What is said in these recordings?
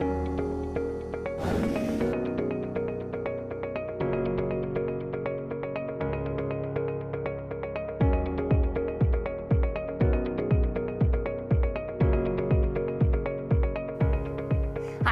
Hi,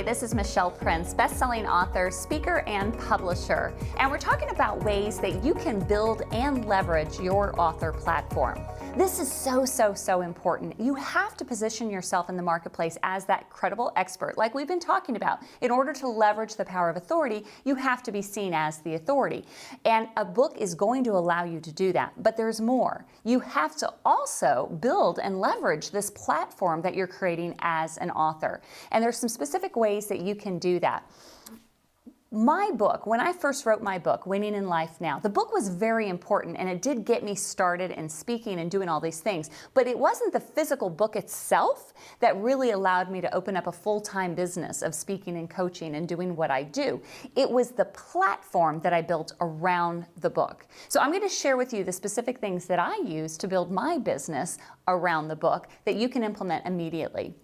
this is Michelle Prince, best-selling author, speaker, and publisher. And we're talking about ways that you can build and leverage your author platform. This is so important. You have to position yourself in the marketplace as that credible expert, like we've been talking about. In order to leverage the power of authority, you have to be seen as the authority. And a book is going to allow you to do that, but there's more. You have to also build and leverage this platform that you're creating as an author. And there's some specific ways that you can do that. My book, when I first wrote my book, Winning in Life Now, the book was very important and it did get me started in speaking and doing all these things, but it wasn't the physical book itself that really allowed me to open up a full-time business of speaking and coaching and doing what I do. It was the platform that I built around the book. So I'm going to share with you the specific things that I use to build my business around the book that you can implement immediately.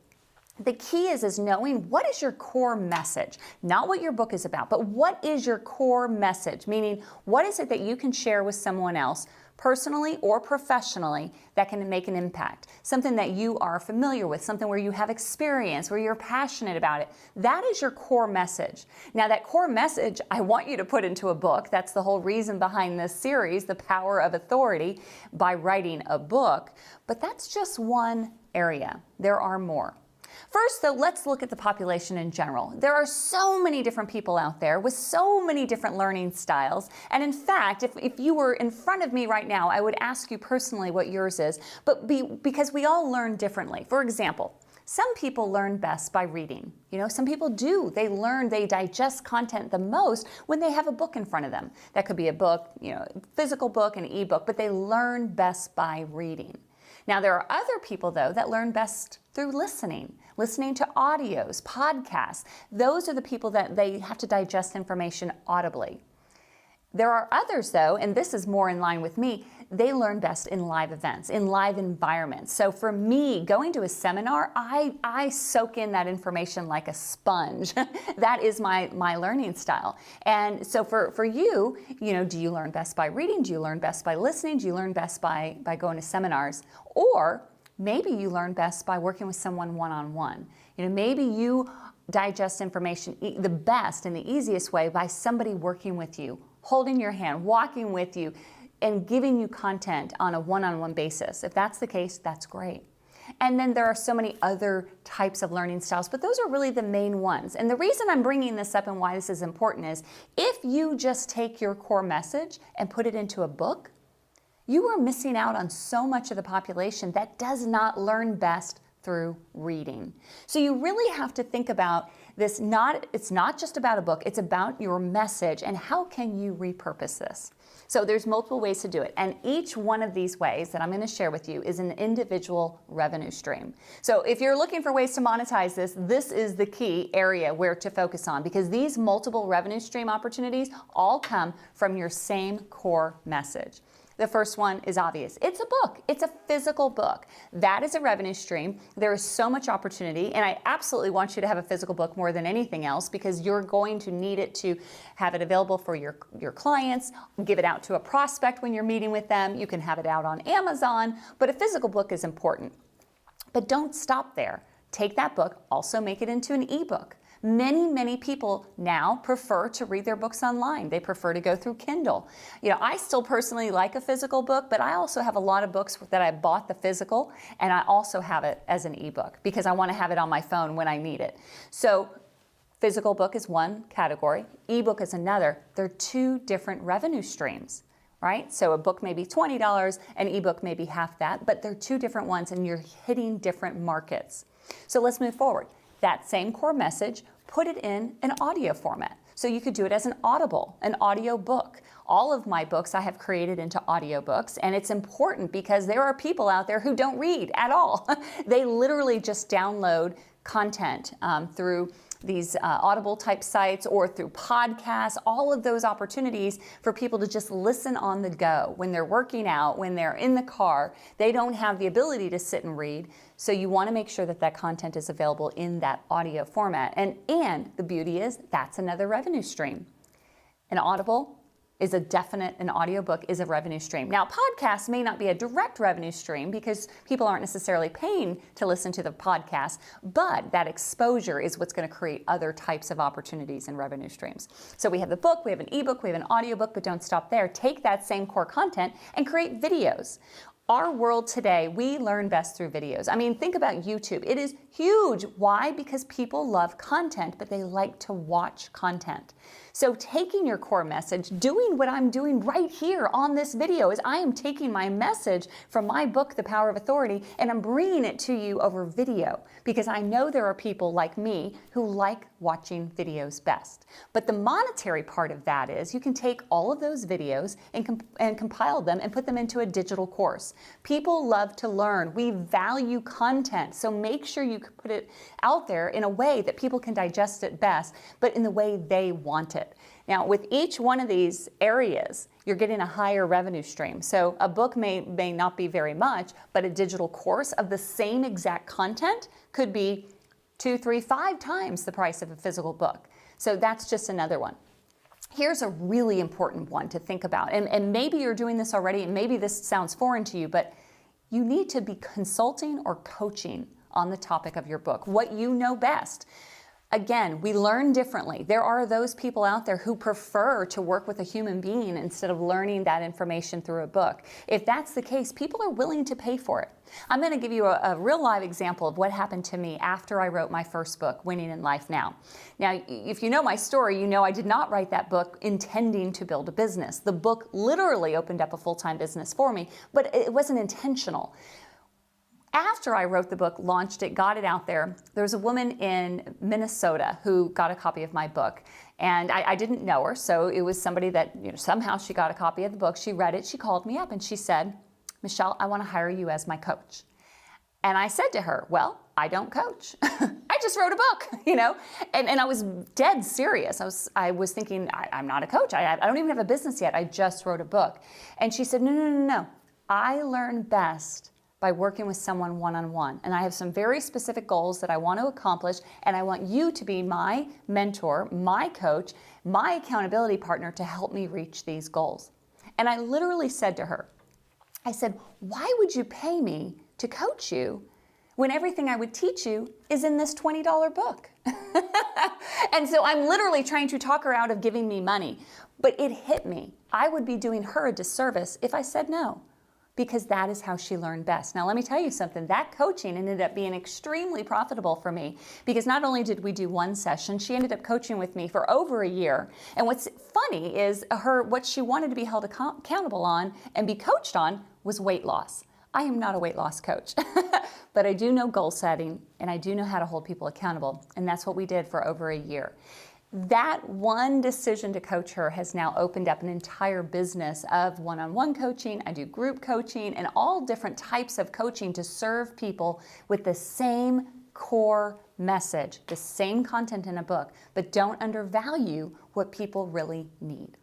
The key is knowing what is your core message, not what your book is about, but what is your core message, meaning what is it that you can share with someone else, personally or professionally, that can make an impact, something that you are familiar with, something where you have experience, where you're passionate about it. That is your core message. Now that core message, I want you to put into a book. That's the whole reason behind this series, The Power of Authority, by writing a book. But that's just one area. There are more. First, though, let's look at the population in general. There are so many different people out there with so many different learning styles. And in fact, if you were in front of me right now, I would ask you personally what yours is, because we all learn differently. For example, some people learn best by reading. Some people do. They digest content the most when they have a book in front of them. That could be a book, physical book, an ebook, but they learn best by reading. Now, there are other people, though, that learn best through listening to audios, podcasts. Those are the people that they have to digest information audibly. There are others, though, and this is more in line with me, they learn best in live events, in live environments. So for me, going to a seminar, I soak in that information like a sponge. That is my learning style. And so for you, do you learn best by reading? Do you learn best by listening? Do you learn best by going to seminars? Or maybe you learn best by working with someone one-on-one. Maybe you digest information the best and the easiest way by somebody working with you, holding your hand, walking with you, and giving you content on a one-on-one basis. If that's the case, that's great. And then there are so many other types of learning styles, but those are really the main ones. And the reason I'm bringing this up and why this is important is if you just take your core message and put it into a book, you are missing out on so much of the population that does not learn best through reading. So you really have to think about this. It's not just about a book, it's about your message and how can you repurpose this. So there's multiple ways to do it. And each one of these ways that I'm going to share with you is an individual revenue stream. So if you're looking for ways to monetize this, this is the key area where to focus on, because these multiple revenue stream opportunities all come from your same core message. The first one is obvious. It's a book. It's a physical book. That is a revenue stream. There is so much opportunity, and I absolutely want you to have a physical book more than anything else because you're going to need it to have it available for your clients, give it out to a prospect when you're meeting with them. You can have it out on Amazon, but a physical book is important. But don't stop there. Take that book, also make it into an ebook. Many people now prefer to read their books online. They prefer to go through Kindle. I still personally like a physical book, but I also have a lot of books that I bought the physical, and I also have it as an ebook because I want to have it on my phone when I need it. So physical book is one category, ebook is another. They're two different revenue streams, right? So a book may be $20, an ebook may be half that, but they're two different ones and you're hitting different markets. So let's move forward. That same core message, put it in an audio format. So you could do it as an audio book. All of my books I have created into audiobooks, and it's important because there are people out there who don't read at all. They literally just download content through these Audible type sites or through podcasts, all of those opportunities for people to just listen on the go when they're working out, when they're in the car. They don't have the ability to sit and read. So you want to make sure that that content is available in that audio format. And the beauty is that's another revenue stream. An Audible is an audiobook is a revenue stream. Now, podcasts may not be a direct revenue stream because people aren't necessarily paying to listen to the podcast, but that exposure is what's going to create other types of opportunities and revenue streams. So we have the book, we have an ebook, we have an audiobook, but don't stop there. Take that same core content and create videos. Our world today, we learn best through videos. I mean, think about YouTube. It is huge. Why? Because people love content, but they like to watch content. So taking your core message, doing what I'm doing right here on this video is I am taking my message from my book, The Power of Authority, and I'm bringing it to you over video because I know there are people like me who like watching videos best. But the monetary part of that is you can take all of those videos and compile them and put them into a digital course. People love to learn. We value content, so make sure you put it out there in a way that people can digest it best, but in the way they want it. Now, with each one of these areas, you're getting a higher revenue stream. So a book may not be very much, but a digital course of the same exact content could be 2, 3, 5 times the price of a physical book. So that's just another one. Here's a really important one to think about. And maybe you're doing this already, and maybe this sounds foreign to you, but you need to be consulting or coaching on the topic of your book, what you know best. Again, we learn differently. There are those people out there who prefer to work with a human being instead of learning that information through a book. If that's the case, people are willing to pay for it. I'm going to give you a real live example of what happened to me after I wrote my first book, Winning in Life Now. Now, if you know my story, you know I did not write that book intending to build a business. The book literally opened up a full-time business for me, but it wasn't intentional. After I wrote the book, launched it, got it out there, there was a woman in Minnesota who got a copy of my book. And I didn't know her, so it was somebody that, somehow she got a copy of the book. She read it, she called me up and she said, "Michelle, I want to hire you as my coach." And I said to her, "Well, I don't coach. I just wrote a book," and I was dead serious. I was thinking, I'm not a coach. I don't even have a business yet. I just wrote a book. And she said, No. I learn best by working with someone one-on-one. And I have some very specific goals that I want to accomplish, and I want you to be my mentor, my coach, my accountability partner to help me reach these goals. And I literally said to her, I said, "Why would you pay me to coach you when everything I would teach you is in this $20 book?" And so I'm literally trying to talk her out of giving me money. But it hit me. I would be doing her a disservice if I said no, because that is how she learned best. Now, let me tell you something. That coaching ended up being extremely profitable for me because not only did we do one session, she ended up coaching with me for over a year. And what's funny is what she wanted to be held accountable on and be coached on was weight loss. I am not a weight loss coach, but I do know goal setting and I do know how to hold people accountable. And that's what we did for over a year. That one decision to coach her has now opened up an entire business of one-on-one coaching. I do group coaching and all different types of coaching to serve people with the same core message, the same content in a book, but don't undervalue what people really need.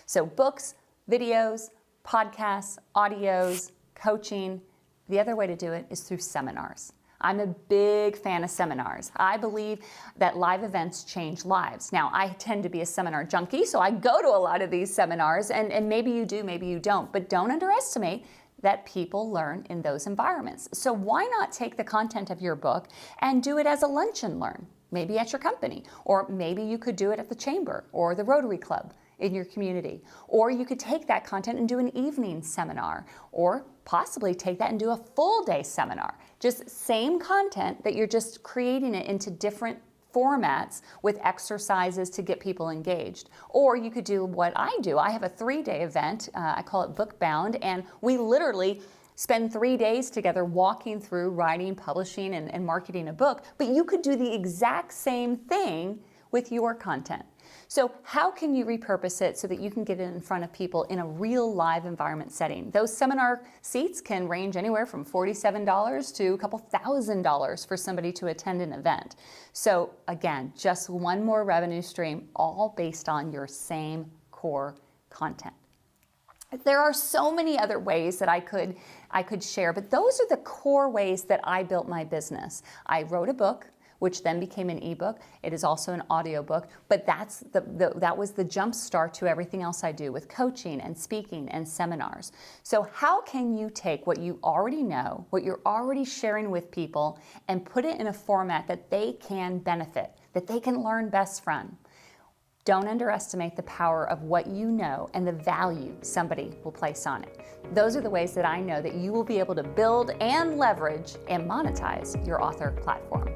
So books, videos, podcasts, audios, coaching. The other way to do it is through seminars. I'm a big fan of seminars. I believe that live events change lives. Now, I tend to be a seminar junkie, so I go to a lot of these seminars, and maybe you do, maybe you don't, but don't underestimate that people learn in those environments. So why not take the content of your book and do it as a lunch and learn, maybe at your company, or maybe you could do it at the chamber or the Rotary Club in your community. Or you could take that content and do an evening seminar, or possibly take that and do a full day seminar. Just same content that you're just creating it into different formats with exercises to get people engaged. Or you could do what I do. I have a 3-day event. I call it Bookbound, and we literally spend 3 days together walking through writing, publishing, and marketing a book. But you could do the exact same thing with your content. So how can you repurpose it so that you can get it in front of people in a real live environment setting? Those seminar seats can range anywhere from $47 to a couple $1,000s for somebody to attend an event. So again, just one more revenue stream, all based on your same core content. There are so many other ways that I could share, but those are the core ways that I built my business. I wrote a book, which then became an ebook. It is also an audiobook, but that was the jump start to everything else I do with coaching and speaking and seminars. So how can you take what you already know, what you're already sharing with people, and put it in a format that they can benefit, that they can learn best from? Don't underestimate the power of what you know and the value somebody will place on it. Those are the ways that I know that you will be able to build and leverage and monetize your author platform.